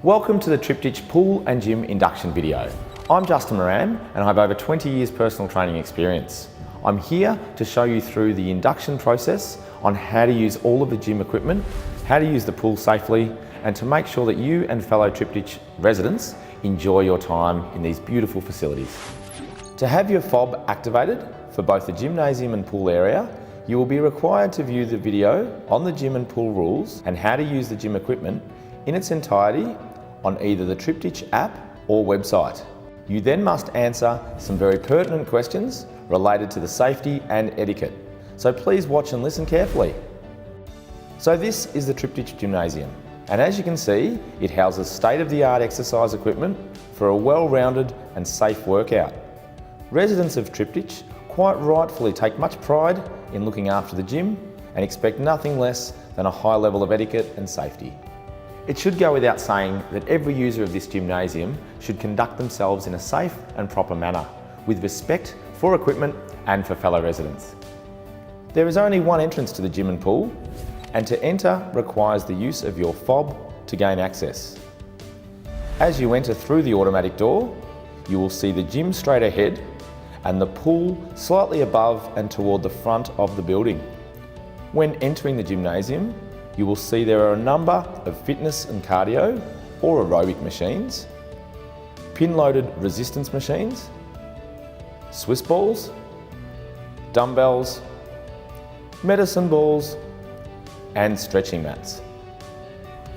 Welcome to the Triptych Pool and Gym Induction video. I'm Justin Moran and I have over 20 years personal training experience. I'm here to show you through the induction process on how to use all of the gym equipment, how to use the pool safely, and to make sure that you and fellow Triptych residents enjoy your time in these beautiful facilities. To have your fob activated for both the gymnasium and pool area, you will be required to view the video on the gym and pool rules and how to use the gym equipment in its entirety on either the Triptych app or website. You then must answer some very pertinent questions related to the safety and etiquette. So please watch and listen carefully. So this is the Triptych Gymnasium, and as you can see, it houses state-of-the-art exercise equipment for a well-rounded and safe workout. Residents of Triptych quite rightfully take much pride in looking after the gym and expect nothing less than a high level of etiquette and safety. It should go without saying that every user of this gymnasium should conduct themselves in a safe and proper manner, with respect for equipment and for fellow residents. There is only one entrance to the gym and pool, and to enter requires the use of your fob to gain access. As you enter through the automatic door, you will see the gym straight ahead and the pool slightly above and toward the front of the building. When entering the gymnasium, you will see there are a number of fitness and cardio or aerobic machines, pin-loaded resistance machines, Swiss balls, dumbbells, medicine balls, and stretching mats.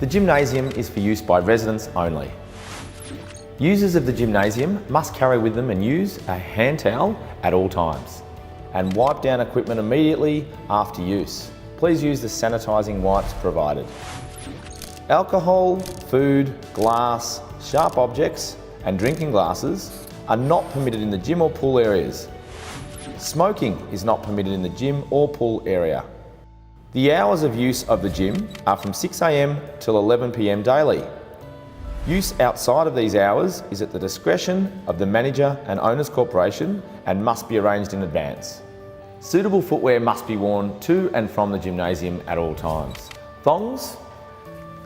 The gymnasium is for use by residents only. Users of the gymnasium must carry with them and use a hand towel at all times and wipe down equipment immediately after use. Please use the sanitising wipes provided. Alcohol, food, glass, sharp objects and drinking glasses are not permitted in the gym or pool areas. Smoking is not permitted in the gym or pool area. The hours of use of the gym are from 6 AM till 11 PM daily. Use outside of these hours is at the discretion of the manager and owners corporation and must be arranged in advance. Suitable footwear must be worn to and from the gymnasium at all times. Thongs,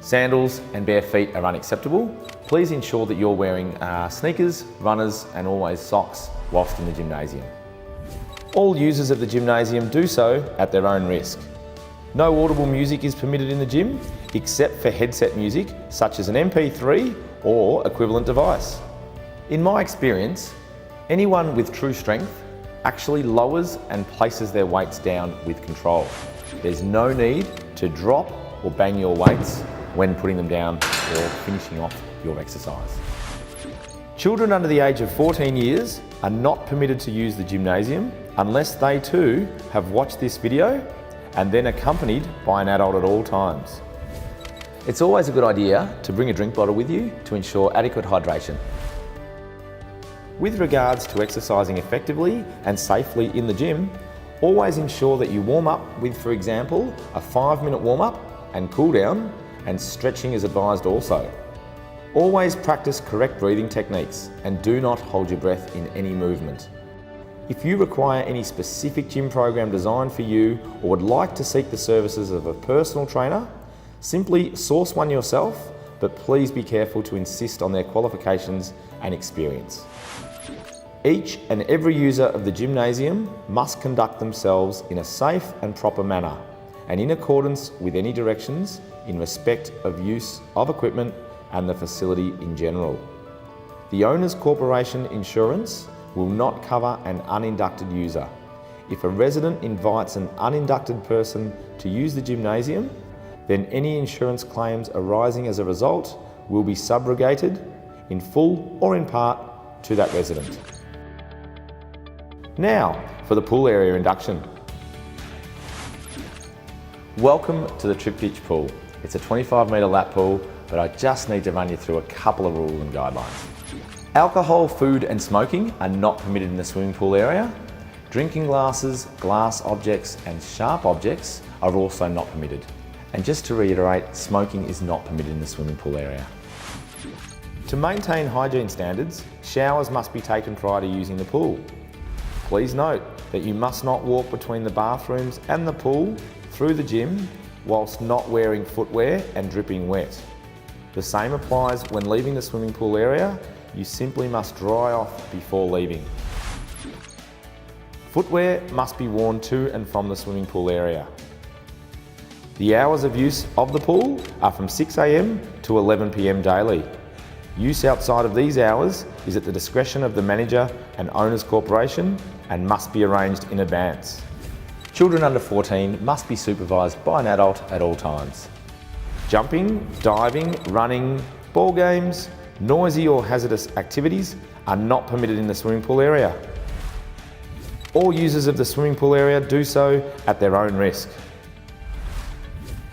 sandals and bare feet are unacceptable. Please ensure that you're wearing sneakers, runners and always socks whilst in the gymnasium. All users of the gymnasium do so at their own risk. No audible music is permitted in the gym except for headset music such as an MP3 or equivalent device. In my experience, anyone with true strength actually lowers and places their weights down with control. There's no need to drop or bang your weights when putting them down or finishing off your exercise. Children under the age of 14 years are not permitted to use the gymnasium unless they too have watched this video and then accompanied by an adult at all times. It's always a good idea to bring a drink bottle with you to ensure adequate hydration. With regards to exercising effectively and safely in the gym, always ensure that you warm up with, for example, a 5-minute warm up and cool down, and stretching is advised also. Always practice correct breathing techniques and do not hold your breath in any movement. If you require any specific gym program designed for you or would like to seek the services of a personal trainer, simply source one yourself, but please be careful to insist on their qualifications and experience. Each and every user of the gymnasium must conduct themselves in a safe and proper manner and in accordance with any directions in respect of use of equipment and the facility in general. The Owners Corporation insurance will not cover an uninducted user. If a resident invites an uninducted person to use the gymnasium, then any insurance claims arising as a result will be subrogated in full or in part to that resident. Now for the pool area induction. Welcome to the Triptych pool. It's a 25-metre lap pool, but I just need to run you through a couple of rules and guidelines. Alcohol, food and smoking are not permitted in the swimming pool area. Drinking glasses, glass objects and sharp objects are also not permitted. And just to reiterate, smoking is not permitted in the swimming pool area. To maintain hygiene standards, showers must be taken prior to using the pool. Please note that you must not walk between the bathrooms and the pool through the gym whilst not wearing footwear and dripping wet. The same applies when leaving the swimming pool area. You simply must dry off before leaving. Footwear must be worn to and from the swimming pool area. The hours of use of the pool are from 6 AM to 11 PM daily. Use outside of these hours is at the discretion of the manager and owners corporation and must be arranged in advance. Children under 14 must be supervised by an adult at all times. Jumping, diving, running, ball games, noisy or hazardous activities are not permitted in the swimming pool area. All users of the swimming pool area do so at their own risk.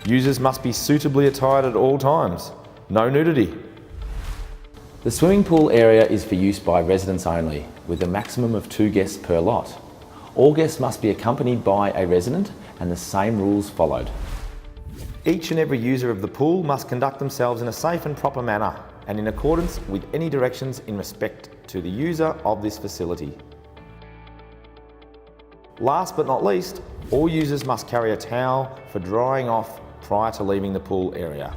Users must be suitably attired at all times. No nudity. The swimming pool area is for use by residents only, with a maximum of 2 guests per lot. All guests must be accompanied by a resident and the same rules followed. Each and every user of the pool must conduct themselves in a safe and proper manner and in accordance with any directions in respect to the user of this facility. Last but not least, all users must carry a towel for drying off prior to leaving the pool area.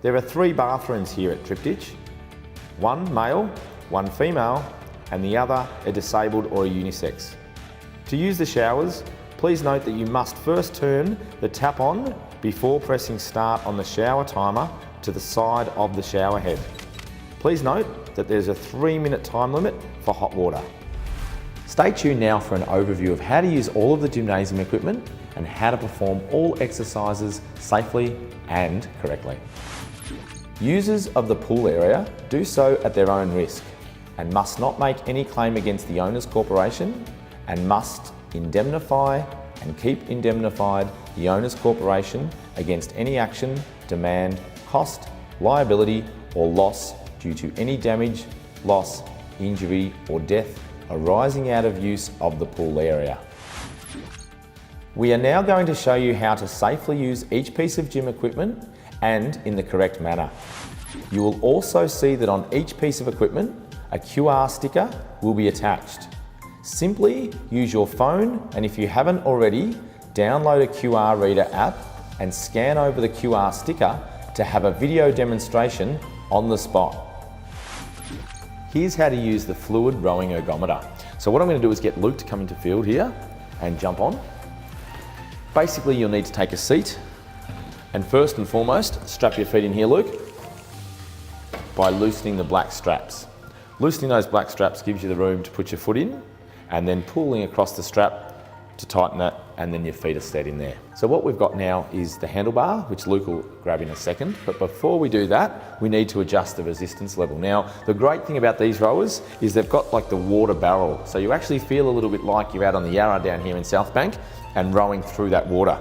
There are 3 bathrooms here at Triptych, 1 male, 1 female, and the other a disabled or a unisex. To use the showers, please note that you must first turn the tap on before pressing start on the shower timer to the side of the shower head. Please note that there's a 3-minute time limit for hot water. Stay tuned now for an overview of how to use all of the gymnasium equipment and how to perform all exercises safely and correctly. Users of the pool area do so at their own risk and must not make any claim against the owners corporation and must indemnify and keep indemnified the owners corporation against any action, demand, cost, liability or loss due to any damage, loss, injury or death arising out of use of the pool area. We are now going to show you how to safely use each piece of gym equipment and in the correct manner. You will also see that on each piece of equipment, a QR sticker will be attached. Simply use your phone, and if you haven't already, download a QR reader app and scan over the QR sticker to have a video demonstration on the spot. Here's how to use the fluid rowing ergometer. So what I'm going to do is get Luke to come into field here and jump on. Basically, you'll need to take a seat and first and foremost, strap your feet in here, Luke, by loosening the black straps. Loosening those black straps gives you the room to put your foot in and then pulling across the strap to tighten it, and then your feet are set in there. So what we've got now is the handlebar, which Luke will grab in a second. But before we do that, we need to adjust the resistance level. Now, the great thing about these rowers is they've got like the water barrel. So you actually feel a little bit like you're out on the Yarra down here in Southbank and rowing through that water.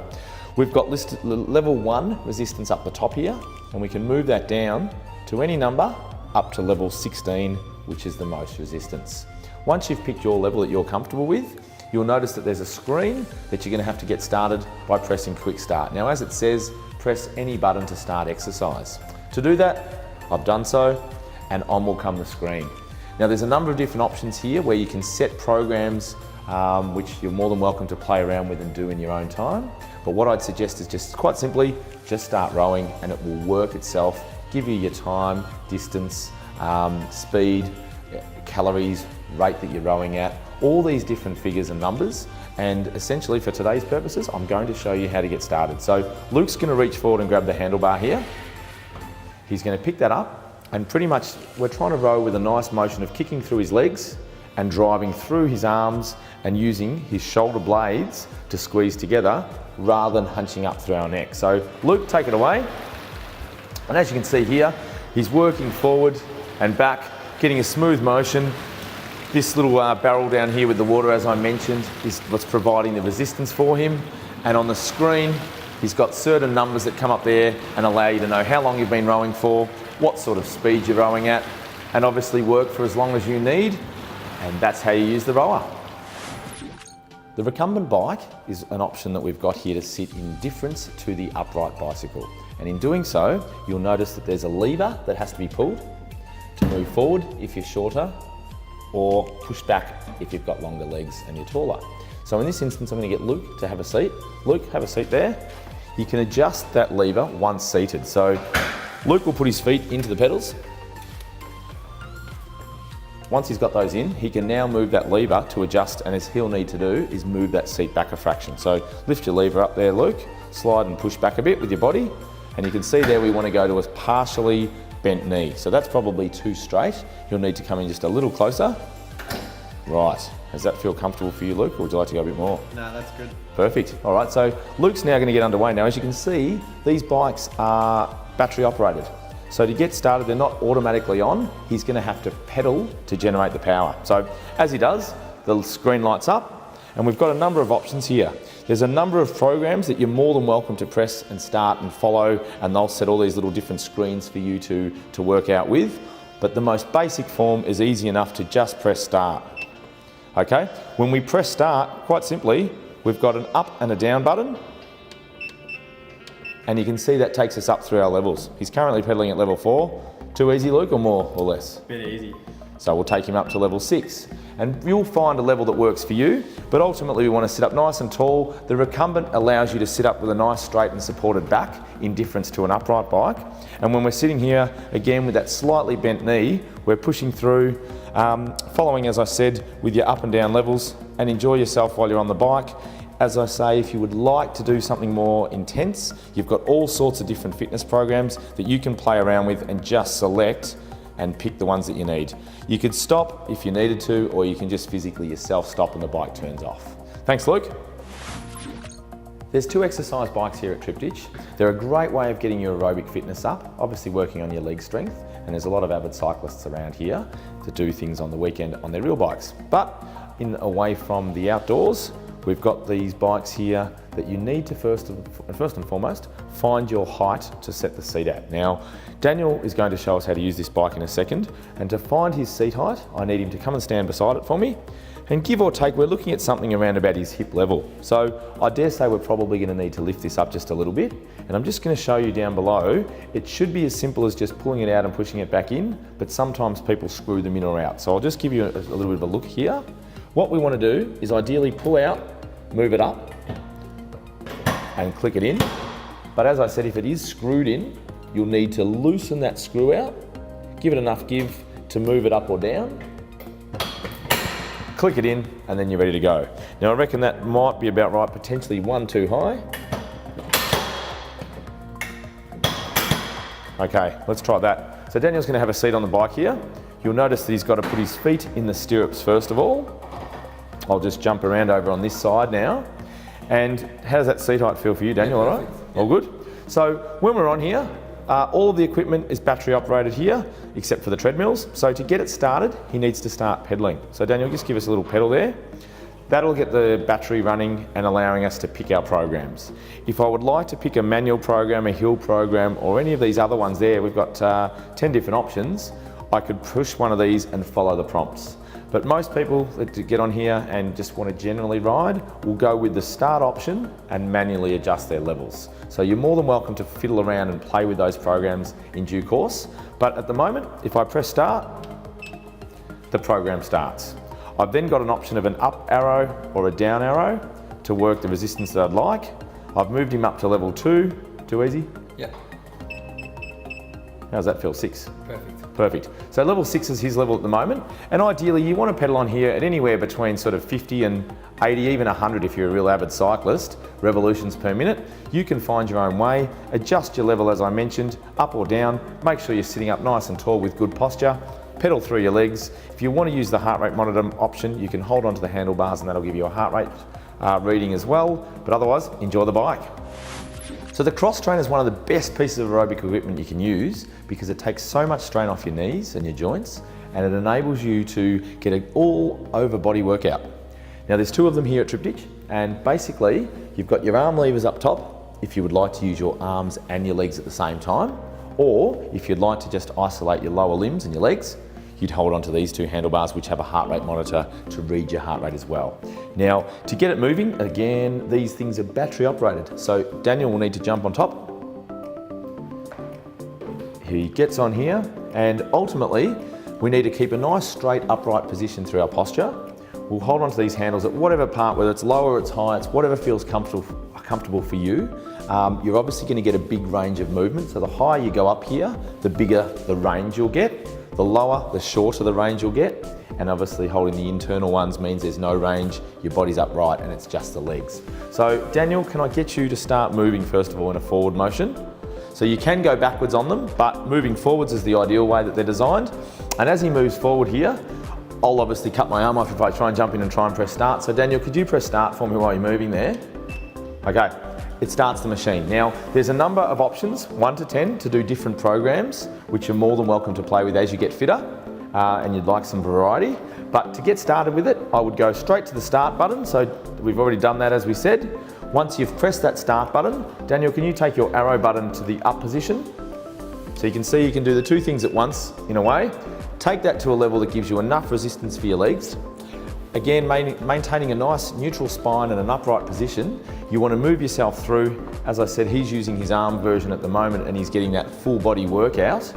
We've got listed level 1 resistance up the top here, and we can move that down to any number up to level 16, which is the most resistance. Once you've picked your level that you're comfortable with, you'll notice that there's a screen that you're going to have to get started by pressing quick start. Now, as it says, press any button to start exercise. To do that, I've done so, and on will come the screen. Now, there's a number of different options here where you can set programs which you're more than welcome to play around with and do in your own time. But what I'd suggest is just quite simply, just start rowing and it will work itself, give you your time, distance, speed, calories, rate that you're rowing at, all these different figures and numbers. And essentially for today's purposes, I'm going to show you how to get started. So Luke's going to reach forward and grab the handlebar here. He's going to pick that up, and pretty much we're trying to row with a nice motion of kicking through his legs and driving through his arms and using his shoulder blades to squeeze together rather than hunching up through our neck. So Luke, take it away. And as you can see here, he's working forward and back, getting a smooth motion. This little barrel down here with the water, as I mentioned, is what's providing the resistance for him. And on the screen, he's got certain numbers that come up there and allow you to know how long you've been rowing for, what sort of speed you're rowing at, and obviously work for as long as you need. And that's how you use the rower. The recumbent bike is an option that we've got here to sit in difference to the upright bicycle. And in doing so, you'll notice that there's a lever that has to be pulled to move forward if you're shorter, or push back if you've got longer legs and you're taller. So in this instance, I'm going to get Luke to have a seat. Luke, have a seat there. You can adjust that lever once seated. So Luke will put his feet into the pedals. Once he's got those in, he can now move that lever to adjust, and as he'll need to do is move that seat back a fraction. So lift your lever up there, Luke, slide and push back a bit with your body, and you can see there we want to go to a partially bent knee. So that's probably too straight. You'll need to come in just a little closer. Right, does that feel comfortable for you, Luke, or would you like to go a bit more? No, that's good. Perfect. All right, so Luke's now going to get underway. Now, as you can see, these bikes are battery operated. So to get started, they're not automatically on. He's going to have to pedal to generate the power. So as he does, the screen lights up, and we've got a number of options here. There's a number of programs that you're more than welcome to press and start and follow, and they'll set all these little different screens for you to work out with. But the most basic form is easy enough to just press start. Okay, when we press start, quite simply, we've got an up and a down button, and you can see that takes us up through our levels. He's currently pedaling at level 4. Too easy, Luke, or more or less? Bit easy. So we'll take him up to level 6. And you'll find a level that works for you, but ultimately we want to sit up nice and tall. The recumbent allows you to sit up with a nice straight and supported back, in difference to an upright bike. And when we're sitting here, again with that slightly bent knee, we're pushing through, following, as I said, with your up and down levels, and enjoy yourself while you're on the bike. As I say, if you would like to do something more intense, you've got all sorts of different fitness programs that you can play around with and just select and pick the ones that you need. You could stop if you needed to, or you can just physically yourself stop and the bike turns off. Thanks, Luke. There's 2 exercise bikes here at Triptych. They're a great way of getting your aerobic fitness up, obviously working on your leg strength, and there's a lot of avid cyclists around here to do things on the weekend on their real bikes. But away from the outdoors, we've got these bikes here that you need to first and foremost find your height to set the seat at. Now, Daniel is going to show us how to use this bike in a second, and to find his seat height, I need him to come and stand beside it for me. And give or take, we're looking at something around about his hip level. So I dare say we're probably going to need to lift this up just a little bit. And I'm just going to show you down below, it should be as simple as just pulling it out and pushing it back in, but sometimes people screw them in or out. So I'll just give you a little bit of a look here. What we want to do is ideally pull out, move it up, and click it in. But as I said, if it is screwed in, you'll need to loosen that screw out, give it enough give to move it up or down, click it in, and then you're ready to go. Now I reckon that might be about right, potentially 1 too high. Okay, let's try that. So Daniel's going to have a seat on the bike here. You'll notice that he's got to put his feet in the stirrups first of all. I'll just jump around over on this side now. And how does that seat height feel for you, Daniel? All right? All good? So when we're on here, all of the equipment is battery operated here, except for the treadmills. So to get it started, he needs to start pedaling. So Daniel, just give us a little pedal there. That'll get the battery running and allowing us to pick our programs. If I would like to pick a manual program, a hill program, or any of these other ones there, we've got 10 different options. I could push one of these and follow the prompts. But most people that get on here and just want to generally ride will go with the start option and manually adjust their levels. So you're more than welcome to fiddle around and play with those programs in due course. But at the moment, if I press start, the program starts. I've then got an option of an up arrow or a down arrow to work the resistance that I'd like. I've moved him up to level 2. Too easy? Yep. How's that feel? 6? Perfect. Perfect. So level 6 is his level at the moment. And ideally you want to pedal on here at anywhere between sort of 50 and 80, even 100 if you're a real avid cyclist, revolutions per minute. You can find your own way, adjust your level as I mentioned, up or down, make sure you're sitting up nice and tall with good posture, pedal through your legs. If you want to use the heart rate monitor option, you can hold onto the handlebars and that'll give you a heart rate reading as well. But otherwise, enjoy the bike. So the cross trainer is one of the best pieces of aerobic equipment you can use because it takes so much strain off your knees and your joints, and it enables you to get an all over body workout. Now there's 2 of them here at Triptych, and basically you've got your arm levers up top if you would like to use your arms and your legs at the same time, or if you'd like to just isolate your lower limbs and your legs, you'd hold onto these 2 handlebars which have a heart rate monitor to read your heart rate as well. Now, to get it moving, again, these things are battery operated. So Daniel will need to jump on top. He gets on here, and ultimately, we need to keep a nice straight upright position through our posture. We'll hold onto these handles at whatever part, whether it's lower, it's high, it's whatever feels comfortable for you. you're obviously going to get a big range of movement. So the higher you go up here, the bigger the range you'll get. The lower, the shorter the range you'll get. And obviously holding the internal ones means there's no range, your body's upright and it's just the legs. So Daniel, can I get you to start moving first of all in a forward motion? So you can go backwards on them, but moving forwards is the ideal way that they're designed. And as he moves forward here, I'll obviously cut my arm off if I try and jump in and try and press start. So Daniel, could you press start for me while you're moving there? Okay, it starts the machine. Now, there's a number of options, 1 to 10, to do different programs, which you're more than welcome to play with as you get fitter. And you'd like some variety. But to get started with it, I would go straight to the start button. So we've already done that as we said. Once you've pressed that start button, Daniel, can you take your arrow button to the up position? So you can see you can do the two things at once in a way. Take that to a level that gives you enough resistance for your legs. Again, maintaining a nice neutral spine and an upright position. You want to move yourself through. As I said, he's using his arm version at the moment and he's getting that full body workout.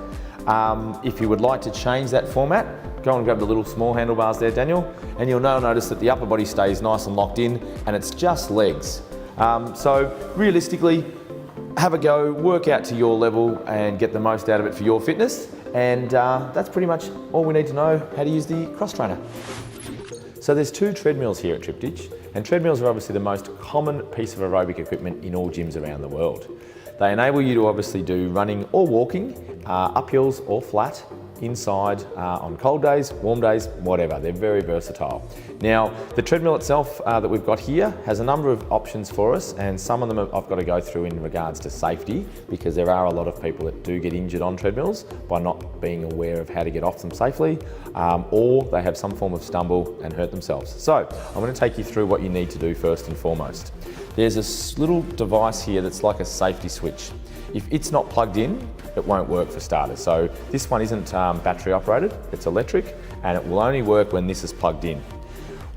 If you would like to change that format, go and grab the little small handlebars there, Daniel, and you'll now notice that the upper body stays nice and locked in and it's just legs. So realistically, have a go, work out to your level and get the most out of it for your fitness. And that's pretty much all we need to know how to use the cross trainer. So there's 2 treadmills here at Triptych, and treadmills are obviously the most common piece of aerobic equipment in all gyms around the world. They enable you to obviously do running or walking, up hills or flat, inside, on cold days, warm days, whatever. They're very versatile. Now, the treadmill itself that we've got here has a number of options for us, and some of them I've got to go through in regards to safety, because there are a lot of people that do get injured on treadmills by not being aware of how to get off them safely, or they have some form of stumble and hurt themselves. So, I'm going to take you through what you need to do first and foremost. There's this little device here that's like a safety switch. If it's not plugged in, it won't work for starters. So this one isn't battery operated, it's electric, and it will only work when this is plugged in.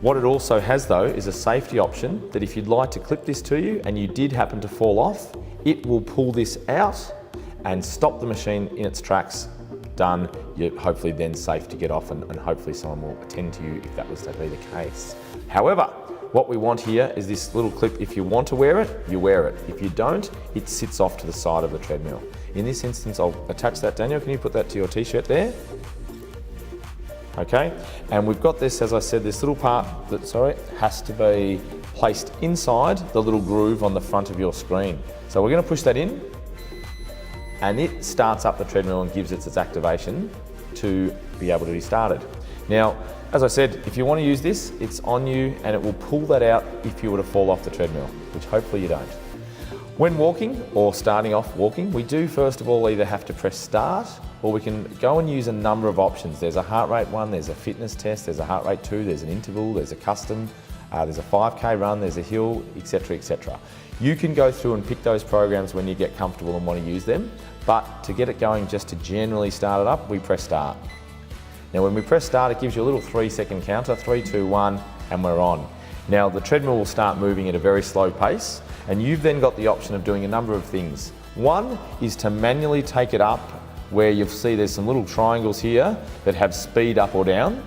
What it also has though is a safety option that if you'd like to clip this to you and you did happen to fall off, it will pull this out and stop the machine in its tracks. Done. You're hopefully then safe to get off and hopefully someone will attend to you if that was to be the case. However, what we want here is this little clip. If you want to wear it, you wear it. If you don't, it sits off to the side of the treadmill. In this instance, I'll attach that. Daniel, can you put that to your t-shirt there? Okay, and we've got this, as I said, this little part that, has to be placed inside the little groove on the front of your screen. So we're going to push that in, and it starts up the treadmill and gives it its activation to be able to be started. Now, as I said, if you want to use this, it's on you and it will pull that out if you were to fall off the treadmill, which hopefully you don't. When walking or starting off walking, we do first of all either have to press start or we can go and use a number of options. There's a heart rate one, there's a fitness test, there's a heart rate 2, there's an interval, there's a custom, there's a 5K run, there's a hill, etc, etc. You can go through and pick those programs when you get comfortable and want to use them, but to get it going, just to generally start it up, we press start. Now when we press start, it gives you a little 3-second counter, 3, 2, 1, and we're on. Now the treadmill will start moving at a very slow pace, and you've then got the option of doing a number of things. One is to manually take it up, where you'll see there's some little triangles here that have speed up or down,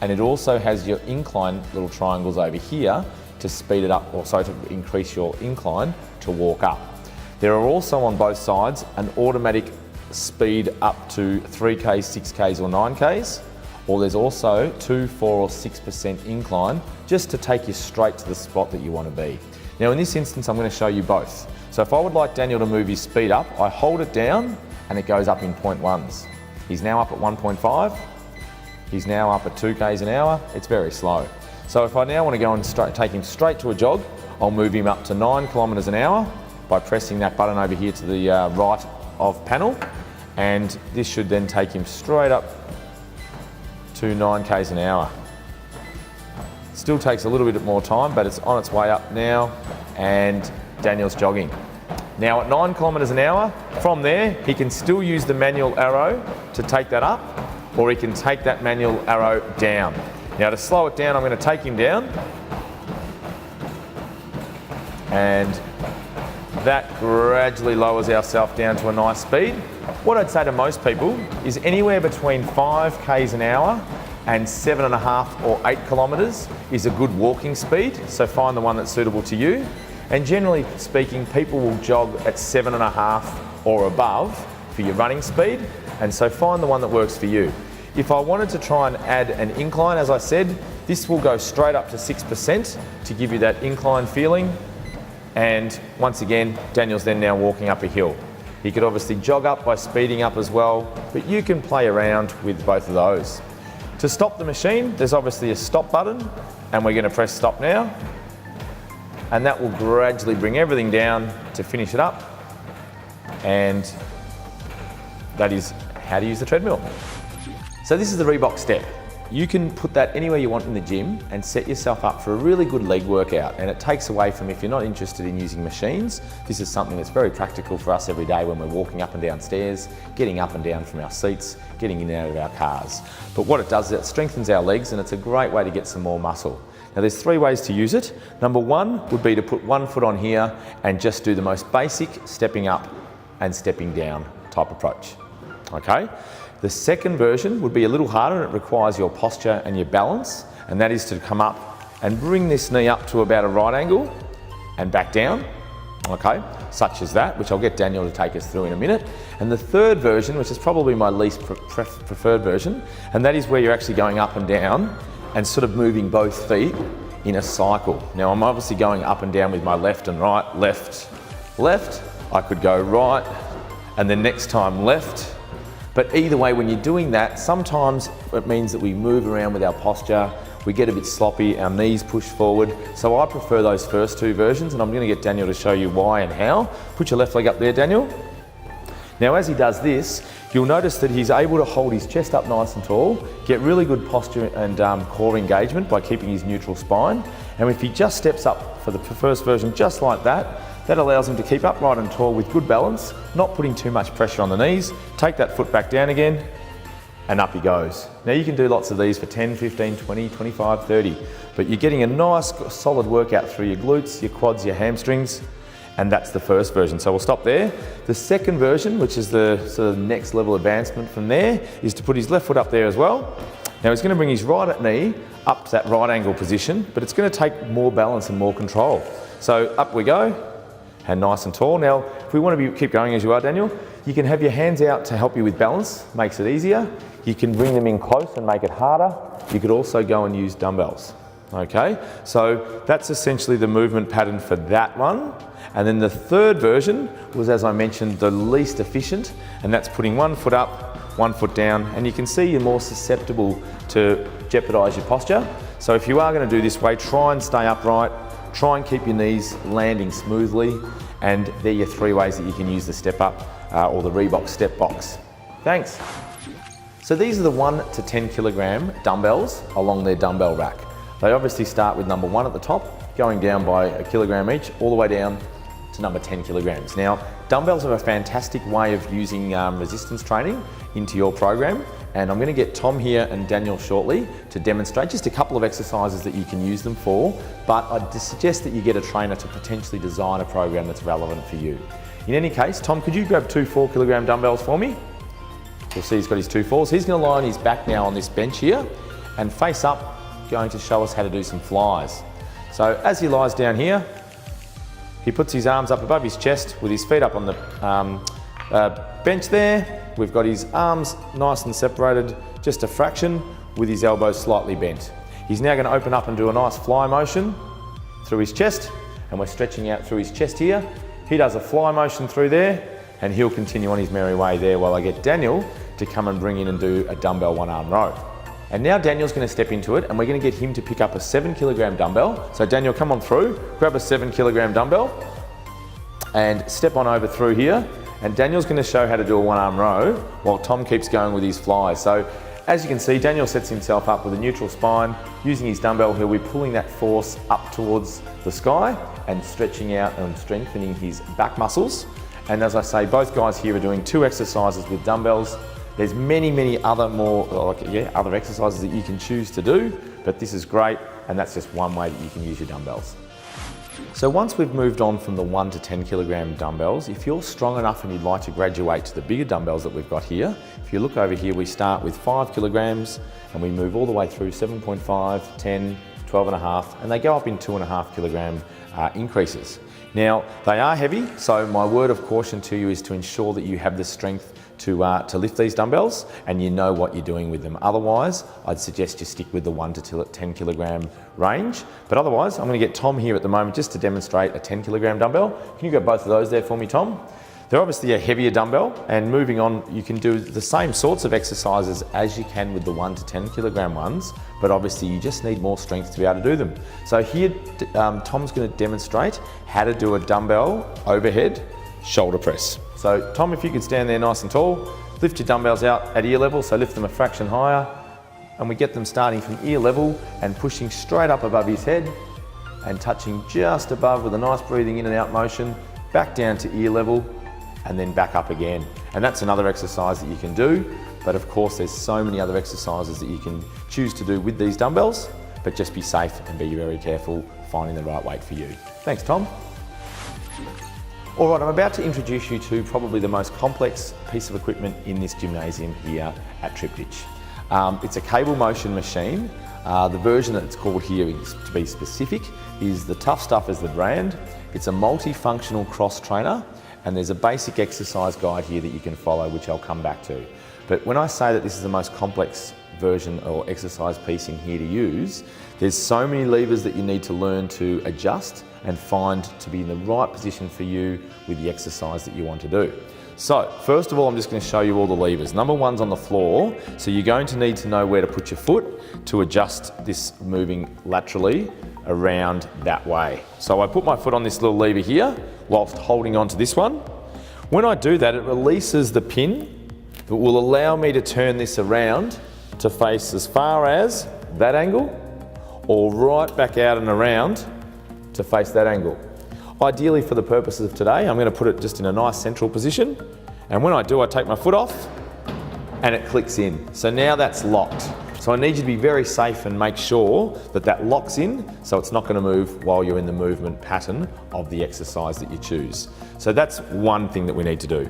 and it also has your incline little triangles over here to speed it up, also to increase your incline to walk up. There are also on both sides an automatic speed up to 3Ks, 6Ks or 9Ks, or there's also 2, 4 or 6% incline just to take you straight to the spot that you want to be. Now in this instance I'm going to show you both. So if I would like Daniel to move his speed up, I hold it down and it goes up in 0.1s. He's now up at 1.5, he's now up at 2Ks an hour, it's very slow. So if I now want to go and take him straight to a jog, I'll move him up to 9 kilometres an hour by pressing that button over here to the right of panel, and this should then take him straight up to 9Ks an hour. Still takes a little bit more time, but it's on its way up now, and Daniel's jogging. Now at 9 kilometres an hour, from there he can still use the manual arrow to take that up, or he can take that manual arrow down. Now to slow it down, I'm going to take him down, and that gradually lowers ourselves down to a nice speed. What I'd say to most people is anywhere between 5Ks an hour and 7.5 or 8 kilometres is a good walking speed, so find the one that's suitable to you. And generally speaking, people will jog at 7.5 or above for your running speed, and so find the one that works for you. If I wanted to try and add an incline, as I said, this will go straight up to 6% to give you that incline feeling. And once again, Daniel's then now walking up a hill. He could obviously jog up by speeding up as well, but you can play around with both of those. To stop the machine, there's obviously a stop button, and we're going to press stop now. And that will gradually bring everything down to finish it up. And that is how to use the treadmill. So this is the REEBOK step. You can put that anywhere you want in the gym and set yourself up for a really good leg workout, and it takes away from, if you're not interested in using machines, this is something that's very practical for us every day when we're walking up and down stairs, getting up and down from our seats, getting in and out of our cars. But what it does is it strengthens our legs, and it's a great way to get some more muscle. Now there's 3 ways to use it. Number 1 would be to put one foot on here and just do the most basic stepping up and stepping down type approach. Okay? The second version would be a little harder, and it requires your posture and your balance, and that is to come up and bring this knee up to about a right angle and back down, okay, such as that, which I'll get Daniel to take us through in a minute. And the third version, which is probably my least preferred version, and that is where you're actually going up and down and sort of moving both feet in a cycle. Now I'm obviously going up and down with my left and right, left, left. I could go right, and then next time left. But either way, when you're doing that, sometimes it means that we move around with our posture, we get a bit sloppy, our knees push forward. So I prefer those first 2 versions, and I'm going to get Daniel to show you why and how. Put your left leg up there, Daniel. Now as he does this, you'll notice that he's able to hold his chest up nice and tall, get really good posture and core engagement by keeping his neutral spine. And if he just steps up for the first version just like that, that allows him to keep upright and tall with good balance, not putting too much pressure on the knees. Take that foot back down again, and up he goes. Now you can do lots of these for 10, 15, 20, 25, 30, but you're getting a nice solid workout through your glutes, your quads, your hamstrings, and that's the first version. So we'll stop there. The second version, which is the sort of next level advancement from there, is to put his left foot up there as well. Now he's going to bring his right knee up to that right angle position, but it's going to take more balance and more control. So up we go. And nice and tall. Now, if we want to keep going as you are, Daniel, you can have your hands out to help you with balance, makes it easier. You can bring them in close and make it harder. You could also go and use dumbbells. Okay, so that's essentially the movement pattern for that one. And then the third version was, as I mentioned, the least efficient, and that's putting one foot up, one foot down, and you can see you're more susceptible to jeopardize your posture. So if you are going to do this way, try and stay upright. Try and keep your knees landing smoothly, and they're your 3 ways that you can use the step up or the REEBOK step box. Thanks. So these are the 1 to 10 kilogram dumbbells along their dumbbell rack. They obviously start with number 1 at the top, going down by a kilogram each, all the way down to number 10 kilograms. Now, dumbbells are a fantastic way of using resistance training into your program, and I'm going to get Tom here and Daniel shortly to demonstrate just a couple of exercises that you can use them for, but I'd suggest that you get a trainer to potentially design a program that's relevant for you. In any case, Tom, could you grab 2 4 kilogram dumbbells for me? You'll see he's got his 2 4s. He's going to lie on his back now on this bench here and face up, going to show us how to do some flies. So as he lies down here, he puts his arms up above his chest with his feet up on the bench there. We've got his arms nice and separated, just a fraction, with his elbows slightly bent. He's now going to open up and do a nice fly motion through his chest, and we're stretching out through his chest here. He does a fly motion through there, and he'll continue on his merry way there while I get Daniel to come and bring in and do a dumbbell 1-arm row. And now Daniel's going to step into it, and we're going to get him to pick up a 7 kilogram dumbbell. So Daniel, come on through, grab a 7 kilogram dumbbell, and step on over through here. And Daniel's going to show how to do a 1-arm row while Tom keeps going with his flies. So as you can see, Daniel sets himself up with a neutral spine. Using his dumbbell, he'll be pulling that force up towards the sky and stretching out and strengthening his back muscles. And as I say, both guys here are doing 2 exercises with dumbbells. There's many other other exercises that you can choose to do, but this is great, and that's just one way that you can use your dumbbells. So once we've moved on from the 1 to 10 kilogram dumbbells, if you're strong enough and you'd like to graduate to the bigger dumbbells that we've got here, if you look over here, we start with 5 kilograms and we move all the way through 7.5, 10, 12.5, and they go up in 2.5 kilogram increases. Now, they are heavy, so my word of caution to you is to ensure that you have the strength to lift these dumbbells and you know what you're doing with them. Otherwise, I'd suggest you stick with the 1 to 10 kilogram range. But otherwise, I'm going to get Tom here at the moment just to demonstrate a 10 kilogram dumbbell. Can you grab both of those there for me, Tom? They're obviously a heavier dumbbell, and moving on, you can do the same sorts of exercises as you can with the 1 to 10 kilogram ones, but obviously you just need more strength to be able to do them. So here, Tom's going to demonstrate how to do a dumbbell overhead shoulder press. So Tom, if you could stand there nice and tall, lift your dumbbells out at ear level, so lift them a fraction higher, and we get them starting from ear level and pushing straight up above his head and touching just above with a nice breathing in and out motion, back down to ear level, and then back up again. And that's another exercise that you can do, but of course there's so many other exercises that you can choose to do with these dumbbells, but just be safe and be very careful finding the right weight for you. Thanks, Tom. All right, I'm about to introduce you to probably the most complex piece of equipment in this gymnasium here at Triptych. It's a cable motion machine. The version that it's called here, is, to be specific, is the Tough Stuff as the brand. It's a multifunctional cross trainer, and there's a basic exercise guide here that you can follow, which I'll come back to. But when I say that this is the most complex version or exercise piece in here to use, there's so many levers that you need to learn to adjust and find to be in the right position for you with the exercise that you want to do. So, first of all, I'm just going to show you all the levers. Number one's on the floor, so you're going to need to know where to put your foot to adjust this moving laterally around that way. So I put my foot on this little lever here whilst holding on to this one. When I do that, it releases the pin that will allow me to turn this around to face as far as that angle or right back out and around to face that angle. Ideally, for the purposes of today, I'm going to put it just in a nice central position, and when I do, I take my foot off and it clicks in. So now that's locked. So I need you to be very safe and make sure that that locks in, so it's not going to move while you're in the movement pattern of the exercise that you choose. So that's one thing that we need to do.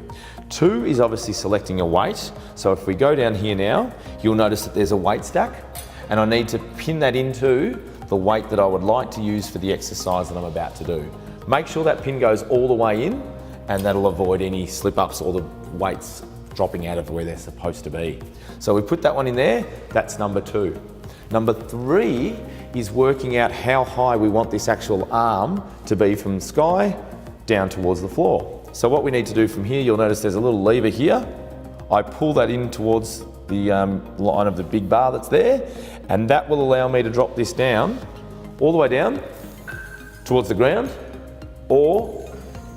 Two is obviously selecting a weight. So if we go down here now, you'll notice that there's a weight stack, and I need to pin that into the weight that I would like to use for the exercise that I'm about to do. Make sure that pin goes all the way in, and that'll avoid any slip-ups or the weights dropping out of where they're supposed to be. So we put that one in there, that's number two. Number three is working out how high we want this actual arm to be from the sky down towards the floor. So what we need to do from here, you'll notice there's a little lever here. I pull that in towards the line of the big bar that's there, and that will allow me to drop this down, all the way down towards the ground, or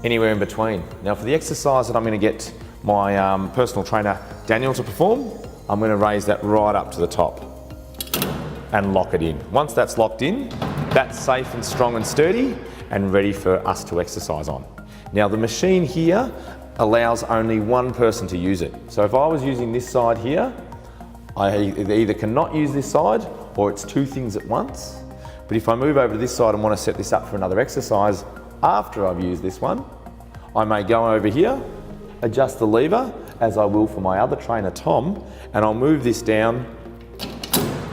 anywhere in between. Now for the exercise that I'm going to get my personal trainer Daniel to perform, I'm going to raise that right up to the top and lock it in. Once that's locked in, that's safe and strong and sturdy and ready for us to exercise on. Now the machine here allows only one person to use it. So if I was using this side here, I either cannot use this side or it's two things at once. But if I move over to this side and want to set this up for another exercise after I've used this one, I may go over here, adjust the lever as I will for my other trainer Tom, and I'll move this down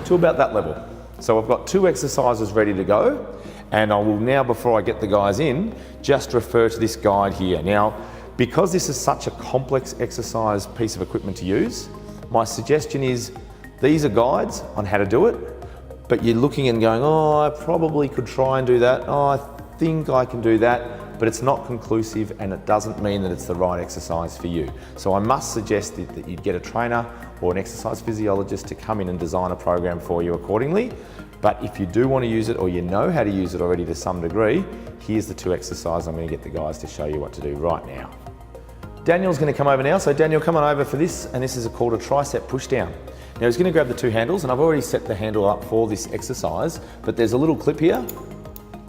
to about that level. So I've got two exercises ready to go, and I will now, before I get the guys in, just refer to this guide here. Now, because this is such a complex exercise piece of equipment to use, my suggestion is these are guides on how to do it, but you're looking and going, oh, I probably could try and do that. Oh, I think I can do that. But it's not conclusive, and it doesn't mean that it's the right exercise for you. So I must suggest that you'd get a trainer or an exercise physiologist to come in and design a program for you accordingly. But if you do want to use it, or you know how to use it already to some degree, here's the two exercises I'm going to get the guys to show you what to do right now. Daniel's going to come over now. So Daniel, come on over for this, and this is called a tricep push down. Now he's going to grab the two handles, and I've already set the handle up for this exercise, but there's a little clip here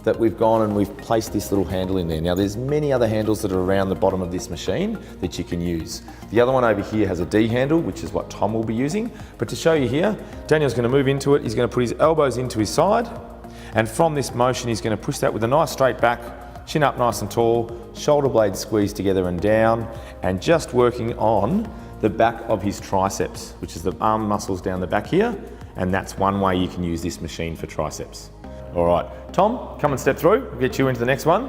that we've gone and we've placed this little handle in there. Now there's many other handles that are around the bottom of this machine that you can use. The other one over here has a D handle, which is what Tom will be using. But to show you here, Daniel's going to move into it. He's going to put his elbows into his side, and from this motion he's going to push that with a nice straight back, chin up nice and tall, shoulder blades squeezed together and down, and just working on the back of his triceps, which is the arm muscles down the back here, and that's one way you can use this machine for triceps. All right, Tom, come and step through. We'll get you into the next one.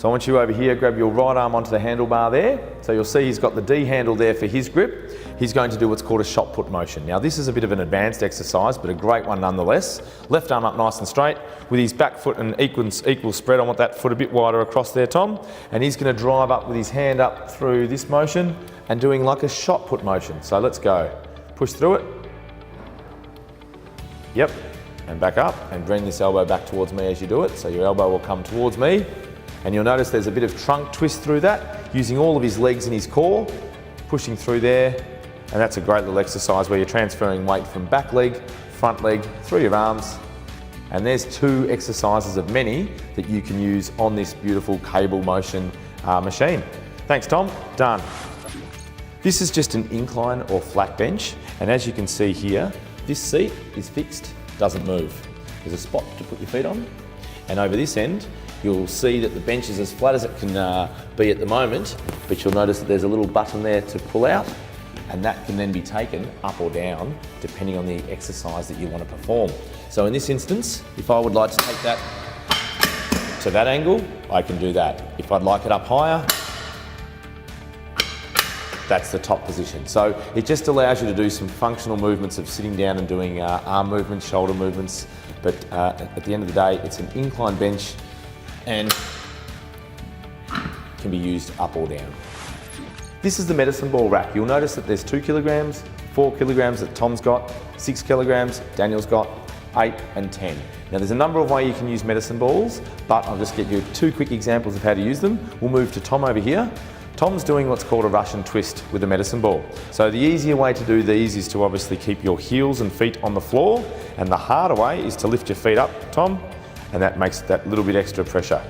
So I want you over here, grab your right arm onto the handlebar there. So you'll see he's got the D handle there for his grip. He's going to do what's called a shot put motion. Now this is a bit of an advanced exercise, but a great one nonetheless. Left arm up nice and straight with his back foot and equal spread. I want that foot a bit wider across there, Tom. And he's going to drive up with his hand up through this motion and doing like a shot put motion. So let's go. Push through it. Yep. And back up and bring this elbow back towards me as you do it. So your elbow will come towards me. And you'll notice there's a bit of trunk twist through that, using all of his legs and his core, pushing through there. And that's a great little exercise where you're transferring weight from back leg, front leg, through your arms. And there's 2 exercises of many that you can use on this beautiful cable motion machine. Thanks, Tom. Done. This is just an incline or flat bench. And as you can see here, this seat is fixed, doesn't move. There's a spot to put your feet on. And over this end, you'll see that the bench is as flat as it can be at the moment, but you'll notice that there's a little button there to pull out, and that can then be taken up or down depending on the exercise that you want to perform. So in this instance, if I would like to take that to that angle, I can do that. If I'd like it up higher, that's the top position. So it just allows you to do some functional movements of sitting down and doing arm movements, shoulder movements, but at the end of the day, it's an incline bench and can be used up or down. This is the medicine ball rack. You'll notice that there's 2 kilograms, 4 kilograms that Tom's got, 6 kilograms, Daniel's got, 8 and 10. Now there's a number of ways you can use medicine balls, but I'll just get you 2 quick examples of how to use them. We'll move to Tom over here. Tom's doing what's called a Russian twist with a medicine ball. So the easier way to do these is to obviously keep your heels and feet on the floor, and the harder way is to lift your feet up, Tom, and that makes that little bit extra pressure.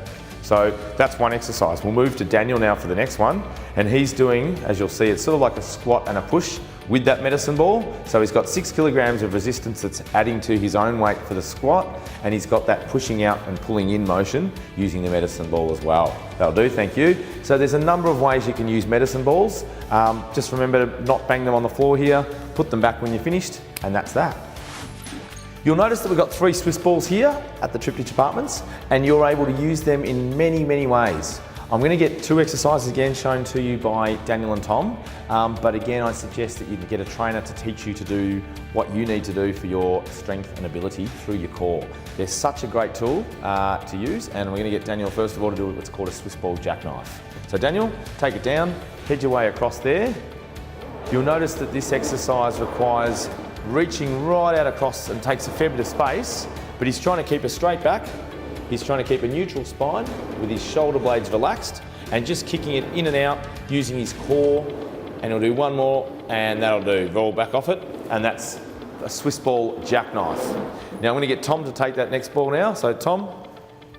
So that's one exercise. We'll move to Daniel now for the next one, and he's doing, as you'll see, it's sort of like a squat and a push with that medicine ball. So he's got 6 kilograms of resistance that's adding to his own weight for the squat, and he's got that pushing out and pulling in motion using the medicine ball as well. That'll do, thank you. So there's a number of ways you can use medicine balls. Just remember to not bang them on the floor here, put them back when you're finished, and that's that. You'll notice that we've got 3 Swiss balls here at the Triptych Apartments, and you're able to use them in many, many ways. I'm going to get 2 exercises again shown to you by Daniel and Tom, but again I suggest that you can get a trainer to teach you to do what you need to do for your strength and ability through your core. They're such a great tool to use, and we're going to get Daniel first of all to do what's called a Swiss ball jackknife. So Daniel, take it down, head your way across there. You'll notice that this exercise requires reaching right out across and takes a fair bit of space, but he's trying to keep a straight back. He's trying to keep a neutral spine with his shoulder blades relaxed and just kicking it in and out using his core. And he'll do one more and that'll do. Roll back off it, and that's a Swiss ball jackknife. Now I'm going to get Tom to take that next ball now. So Tom,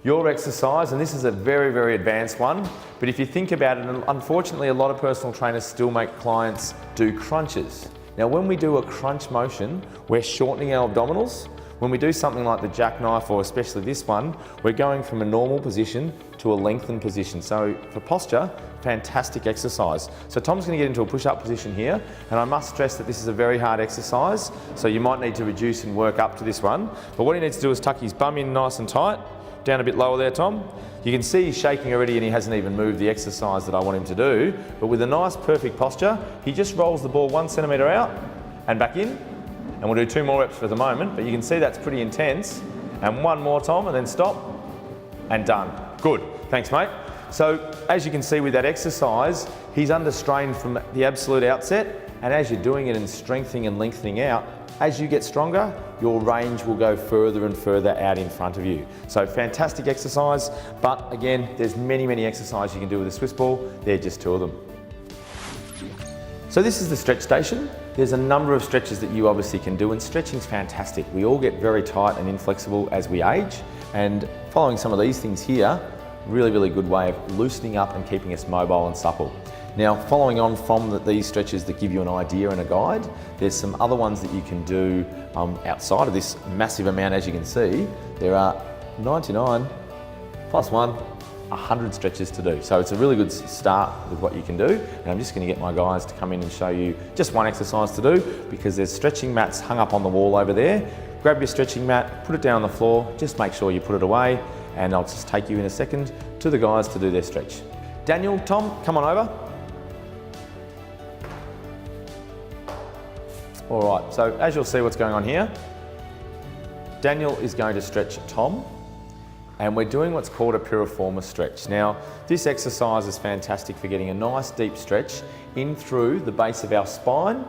your exercise, and this is a very, very advanced one, but if you think about it, and unfortunately a lot of personal trainers still make clients do crunches. Now when we do a crunch motion, we're shortening our abdominals. When we do something like the jackknife, or especially this one, we're going from a normal position to a lengthened position. So for posture, fantastic exercise. So Tom's going to get into a push-up position here, and I must stress that this is a very hard exercise, so you might need to reduce and work up to this one. But what he needs to do is tuck his bum in nice and tight, down a bit lower there, Tom. You can see he's shaking already and he hasn't even moved the exercise that I want him to do, but with a nice perfect posture, he just rolls the ball 1 centimetre out and back in. And we'll do 2 more reps for the moment, but you can see that's pretty intense. And 1 more, Tom, and then stop, and done. Good, thanks mate. So as you can see with that exercise, he's under strain from the absolute outset, and as you're doing it and strengthening and lengthening out, as you get stronger, your range will go further and further out in front of you. So fantastic exercise, but again, there's many, many exercises you can do with a Swiss ball. They're just 2 of them. So this is the stretch station. There's a number of stretches that you obviously can do, and stretching's fantastic. We all get very tight and inflexible as we age, and following some of these things here, really, really good way of loosening up and keeping us mobile and supple. Now, following on from these stretches that give you an idea and a guide, there's some other ones that you can do outside of this massive amount. As you can see, there are 99 plus 1, 100 stretches to do. So it's a really good start with what you can do. And I'm just going to get my guys to come in and show you just one exercise to do, because there's stretching mats hung up on the wall over there. Grab your stretching mat, put it down on the floor, just make sure you put it away, and I'll just take you in a second to the guys to do their stretch. Daniel, Tom, come on over. All right, so as you'll see what's going on here, Daniel is going to stretch Tom, and we're doing what's called a piriformis stretch. Now, this exercise is fantastic for getting a nice deep stretch in through the base of our spine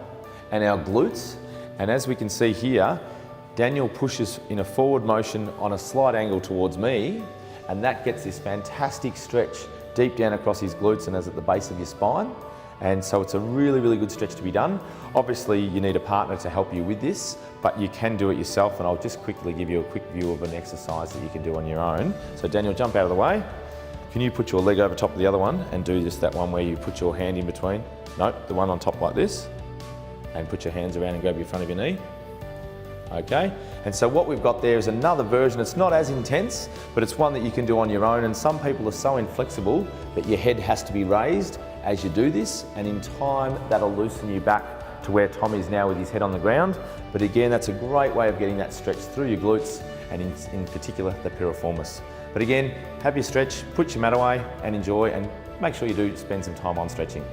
and our glutes. And as we can see here, Daniel pushes in a forward motion on a slight angle towards me, and that gets this fantastic stretch deep down across his glutes and as at the base of your spine. And so it's a really, really good stretch to be done. Obviously, you need a partner to help you with this, but you can do it yourself, and I'll just quickly give you a quick view of an exercise that you can do on your own. So Daniel, jump out of the way. Can you put your leg over top of the other one and do just that one where you put your hand in between? No, the one on top like this, and put your hands around and grab your front of your knee. Okay, and so what we've got there is another version. It's not as intense, but it's one that you can do on your own, and some people are so inflexible that your head has to be raised as you do this, and in time that'll loosen you back to where Tom is now with his head on the ground. But again, that's a great way of getting that stretch through your glutes, and in particular the piriformis. But again, have your stretch, put your mat away and enjoy, and make sure you do spend some time on stretching.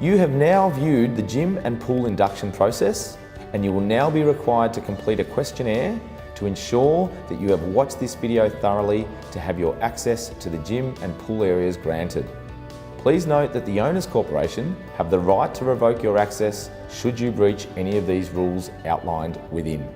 You have now viewed the gym and pool induction process, and you will now be required to complete a questionnaire to ensure that you have watched this video thoroughly to have your access to the gym and pool areas granted. Please note that the Owners Corporation have the right to revoke your access should you breach any of these rules outlined within.